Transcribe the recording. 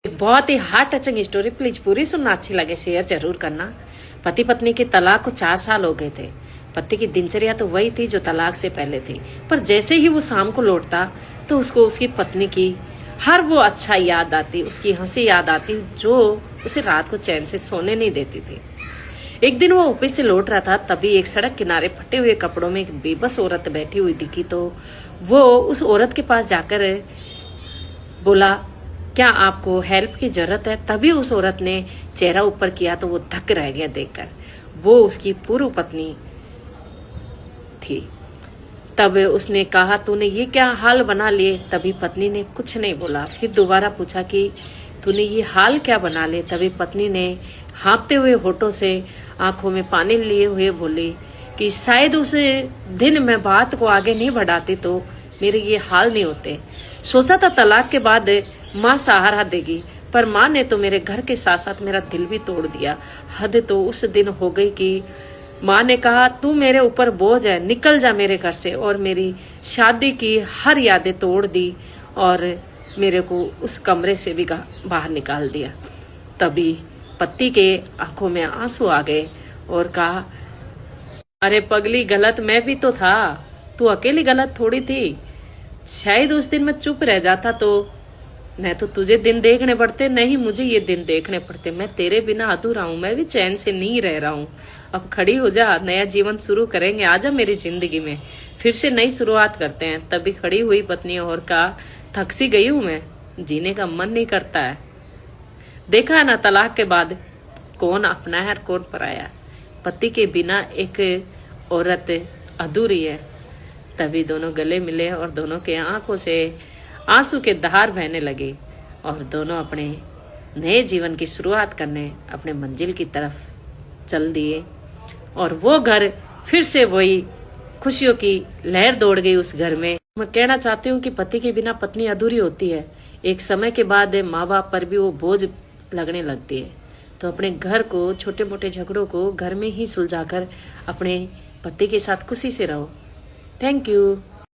एक बहुत ही heart touching story, please पूरी सुनना, अच्छी लगे शेयर जरूर करना। पति पत्नी के तलाक को 4 साल हो गए थे। पति की दिनचर्या तो वही थी जो तलाक से पहले थी, पर जैसे ही वो शाम को लौटता तो उसको उसकी पत्नी की हर वो अच्छा याद आती, उसकी हंसी याद आती जो उसे रात को चैन से सोने नहीं देती थी। एक दिन वो ऑफिस से लौट रहा था, तभी एक सड़क किनारे फटे हुए कपड़ों में एक बेबस औरत बैठी हुई दिखी। तो वो उस औरत के पास जाकर बोला, क्या आपको हेल्प की जरूरत है? तभी उस औरत ने चेहरा ऊपर किया तो वो धक्क रह गया देखकर। वो उसकी पूर्व पत्नी थी। तब उसने कहा, तूने ये क्या हाल बना लिए? तभी पत्नी ने कुछ नहीं बोला। फिर दोबारा पूछा कि तूने ये हाल क्या बना लिए? तभी पत्नी ने हाँफते हुए होठों से आंखों में पानी लिए हुए बोली कि शायद उस दिन मैं बात को आगे नहीं बढ़ाती तो मेरे ये हाल नहीं होते। सोचा था तलाक के बाद माँ सहारा देगी, पर माँ ने तो मेरे घर के साथ साथ मेरा दिल भी तोड़ दिया। हद तो उस दिन हो गई कि माँ ने कहा, तू मेरे ऊपर बोझ है, निकल जा मेरे घर से। और मेरी शादी की हर यादें तोड़ दी और मेरे को उस कमरे से भी बाहर निकाल दिया। तभी पति के आंखों में आंसू आ गए और कहा, अरे पगली, गलत मैं भी तो था, तू अकेली गलत थोड़ी थी। शायद उस दिन मैं चुप रह जाता तो न तो तुझे दिन देखने पड़ते, नहीं मुझे ये दिन देखने पड़ते। मैं तेरे बिना अधूरा हूं, मैं भी चैन से नहीं रह रहा हूं। अब खड़ी हो जा, नया जीवन शुरू करेंगे, आजा मेरी जिंदगी में, फिर से नई शुरुआत करते हैं। तभी खड़ी हुई पत्नी और कहा, थक सी गई हूं मैं, जीने का मन नहीं करता है। देखा है ना तलाक के बाद कौन अपना है और कौन पराया है। पति के बिना एक औरत अधूरी है। तभी दोनों गले मिले और दोनों के आंखों से आंसू के धार बहने लगे और दोनों अपने नए जीवन की शुरुआत करने अपने मंजिल की तरफ चल दिए। और वो घर फिर से वही खुशियों की लहर दौड़ गई उस घर में। मैं कहना चाहती हूँ कि पति के बिना पत्नी अधूरी होती है। एक समय के बाद माँ बाप पर भी वो बोझ लगने लगती है। तो अपने घर को, छोटे मोटे झगड़ों को घर में ही सुलझाकर अपने पति के साथ खुशी से रहो। Thank you.